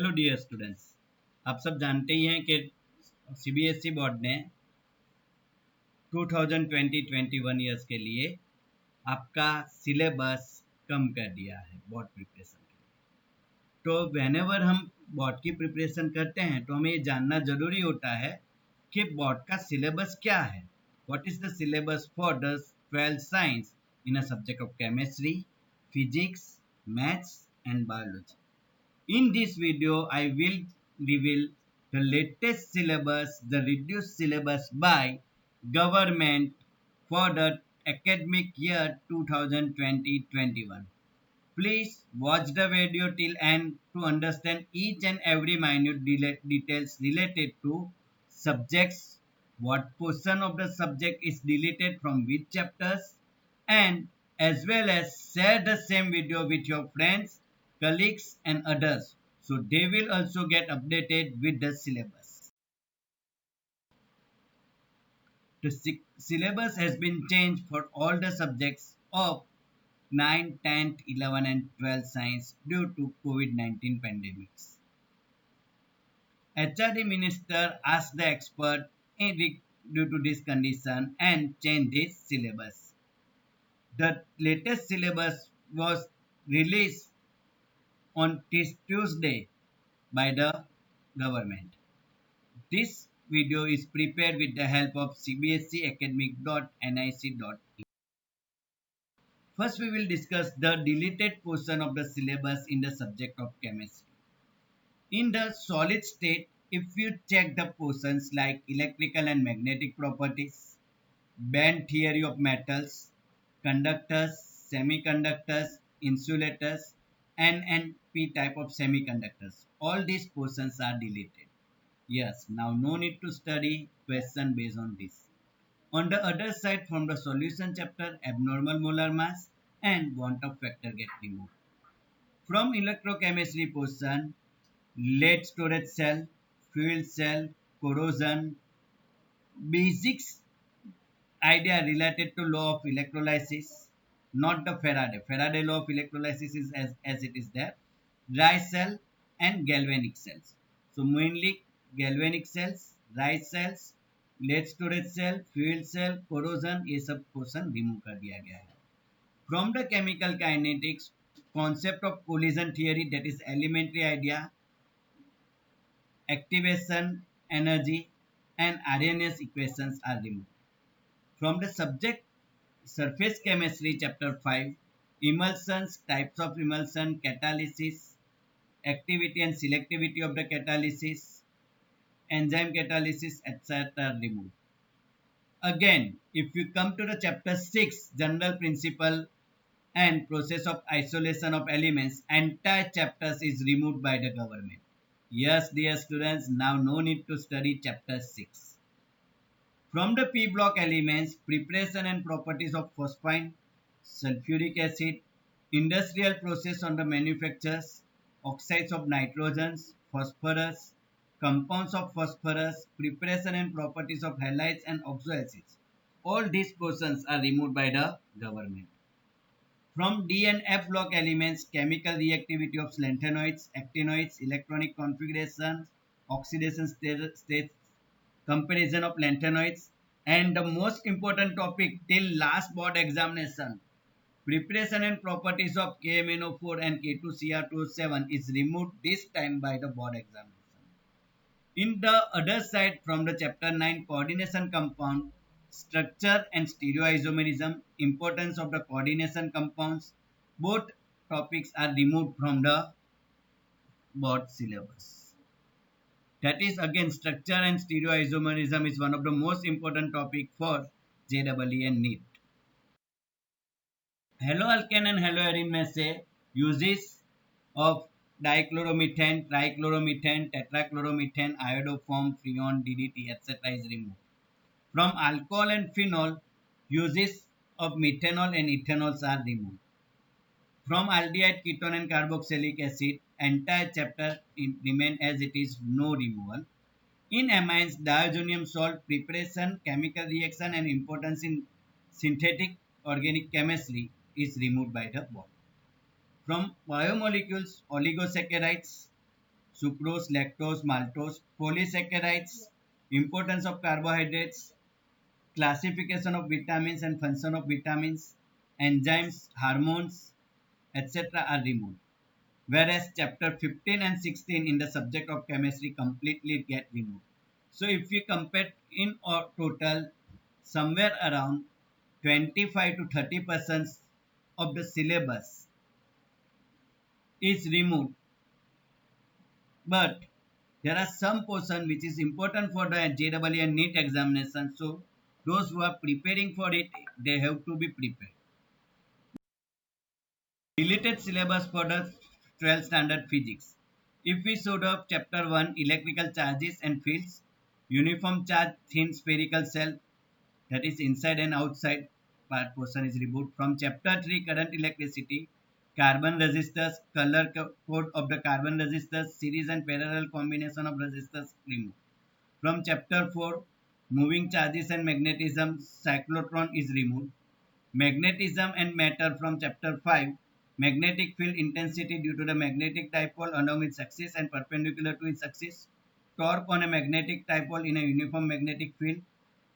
Hello dear students. आप सब जानते ही हैं कि सीबीएसई बोर्ड ने 2020-21 ईयर्स के लिए आपका सिलेबस कम कर दिया है बोर्ड प्रिपरेशन के लिए। तो व्हेनेवर हम बोर्ड की प्रिपरेशन करते हैं तो हमें ये जानना जरूरी होता है कि बोर्ड का सिलेबस क्या है। What is the syllabus for the 12th science in a subject of chemistry, physics, maths and biology. In this video, I will reveal the latest syllabus, the reduced syllabus by government for the academic year 2020-21. Please watch the video till end to understand each and every minute details related to subjects, what portion of the subject is deleted from which chapters, and as well as share the same video with your friends, colleagues and others so they will also get updated with the syllabus. The syllabus has been changed for all the subjects of 9, 10th, 11 and 12 science due to COVID-19 pandemics. HRD minister asked the expert due to this condition and changed this syllabus. The latest syllabus was released on this Tuesday by the government. This video is prepared with the help of cbscacademic.nic.in. First, we will discuss the deleted portion of the syllabus in the subject of chemistry. In the solid state, if you check the portions like electrical and magnetic properties, band theory of metals, conductors, semiconductors, insulators, and P type of semiconductors, all these portions are deleted. Yes, now no need to study question based on this. On the other side, from the solution chapter, abnormal molar mass and want of factor get removed. From electrochemistry portion, lead storage cell, fuel cell, corrosion, basics idea related to law of electrolysis, not the Faraday. Faraday law of electrolysis is as it is there. Dry cell and galvanic cells. So mainly galvanic cells, dry cells, lead storage cell, fuel cell, corrosion ये सब question remove कर दिया गया है. From the chemical kinetics, concept of collision theory, that is elementary idea, activation energy and Arrhenius equations are removed. From the subject surface chemistry chapter 5, emulsions, types of emulsion, catalysis, activity and selectivity of the catalysis, enzyme catalysis, etc. are removed. Again, if you come to the chapter 6, general principle and process of isolation of elements, entire chapters is removed by the government. Yes, dear students, now no need to study chapter 6. From the P block elements, preparation and properties of phosphine, sulfuric acid, industrial process on the manufactures, oxides of nitrogens, phosphorus, compounds of phosphorus, preparation and properties of halides and oxoacids. All these portions are removed by the government. From D and F block elements, chemical reactivity of lanthanoids, actinoids, electronic configurations, oxidation states, comparison of lanthanoids, and the most important topic till last board examination, preparation and properties of KMNO4 and K2Cr2O7 is removed this time by the board examination. In the other side, from the chapter 9 coordination compound, structure and stereoisomerism, importance of the coordination compounds, both topics are removed from the board syllabus. That is again structure and stereoisomerism is one of the most important topic for JEE and NEET. Haloalkane and haloarine में से uses of dichloromethane, trichloromethane, tetrachloromethane, iodoform, freon, DDT, etc. is removed. From alcohol and phenol, uses of methanol and ethanols are removed. From aldehyde, ketone and carboxylic acid, entire chapter remain as it is, no removal. In amines, diazonium salt preparation, chemical reaction and importance in synthetic organic chemistry is removed by the board. From biomolecules, oligosaccharides, sucrose, lactose, maltose, polysaccharides, importance of carbohydrates, classification of vitamins and function of vitamins, enzymes, hormones, etc. are removed. Whereas chapter 15 and 16 in the subject of chemistry completely get removed. So if we compare in or total, somewhere around 25 to 30% of the syllabus is removed, but there are some portion which is important for the JEE and NEET examination. So those who are preparing for it, they have to be prepared. Related syllabus for the 12th standard physics. If we sort of chapter 1 electrical charges and fields, uniform charge thin spherical cell, that is inside and outside part portion is removed. From chapter 3 current electricity, carbon resistors, color code of the carbon resistors, series and parallel combination of resistors removed. From chapter 4 moving charges and magnetism, cyclotron is removed. Magnetism and matter from chapter 5, magnetic field intensity due to the magnetic dipole along its axis and perpendicular to its axis, torque on a magnetic dipole in a uniform magnetic field,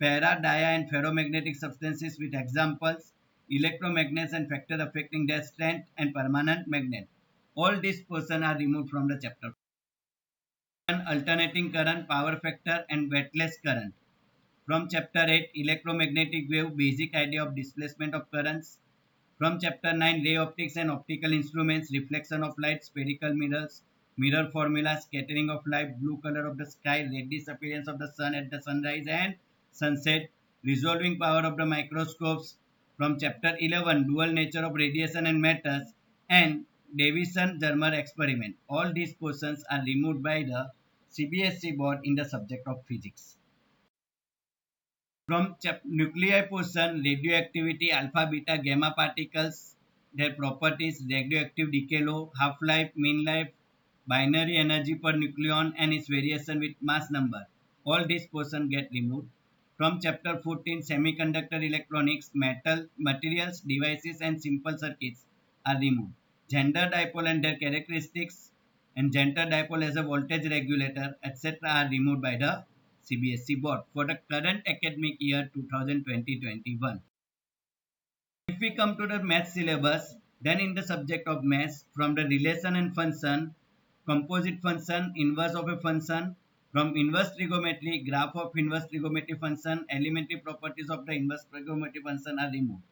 para, dia and ferromagnetic substances with examples, electromagnets and factor affecting their strength and permanent magnet. All these portions are removed from the chapter. Alternating current, power factor and weightless current. From chapter 8 electromagnetic wave, basic idea of displacement of currents. From chapter 9 ray optics and optical instruments, reflection of light, spherical mirrors, mirror formula, scattering of light, blue color of the sky, red disappearance of the sun at the sunrise and sunset, resolving power of the microscopes. From chapter 11 dual nature of radiation and matters and Davison-Germer experiment. All these portions are removed by the CBSE board in the subject of physics. From nuclei portion, radioactivity, alpha, beta, gamma particles, their properties, radioactive decay law, half-life, mean life, binary energy per nucleon and its variation with mass number. All these portions get removed. From chapter 14, semiconductor electronics, metal, materials, devices and simple circuits are removed. Gender dipole and their characteristics and gender dipole as a voltage regulator, etc. are removed by the CBSE board for the current academic year 2020-21. If we come to the math syllabus, then in the subject of math, from the relation and function, composite function, inverse of a function, from inverse trigonometry, graph of inverse trigonometry function, elementary properties of the inverse trigonometry function are removed.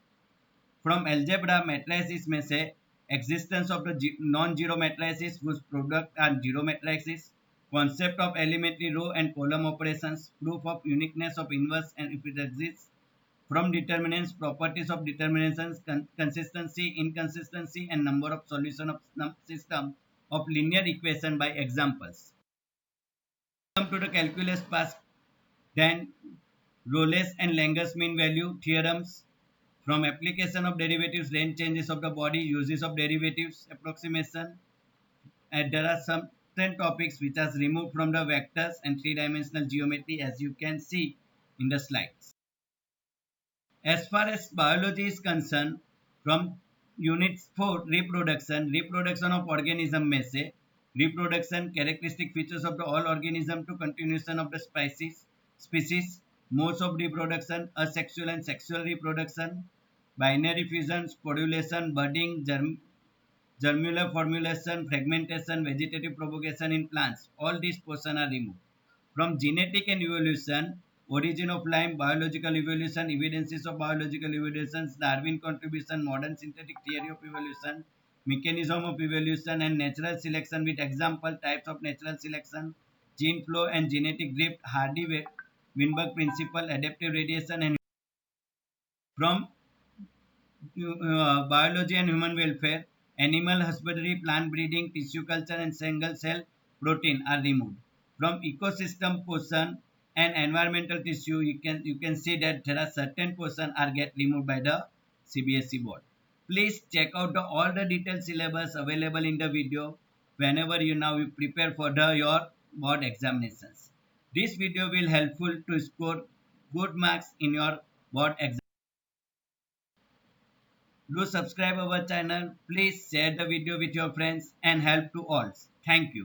From algebra, matrices may say existence of the non-zero matrices whose product are zero matrices, concept of elementary row and column operations, proof of uniqueness of inverse and if it exists, from determinants, properties of determinations, consistency, inconsistency and number of solution of system of linear equation by examples. Come to the calculus part, then Rolle's and Langer's mean value theorems. From application of derivatives, range changes of the body, uses of derivatives, approximation, and there are some 10 topics which are removed from the vectors and three-dimensional geometry as you can see in the slides. As far as biology is concerned, from unit 4 reproduction of organism may say reproduction, characteristic features of the all organism to continuation of the species, modes of reproduction, asexual and sexual reproduction, binary fusion, sporulation, budding, germinal formulation, fragmentation, vegetative propagation in plants. All these portions are removed. From genetic and evolution, origin of life, biological evolution, evidences of biological evolution, Darwin contribution, modern synthetic theory of evolution, mechanism of evolution and natural selection with example, types of natural selection, gene flow and genetic drift, Hardy-Weinberg principle, adaptive radiation and from biology and human welfare, animal husbandry, plant breeding, tissue culture and single cell protein are removed. From ecosystem portion and environmental tissue, you can see that there are certain portion are get removed by the CBSE board. Please check out all the detailed syllabus available in the video whenever you prepare for your board examinations. This video will helpful to score good marks in your board exam. Do subscribe our channel. Please share the video with your friends and help to all. Thank you.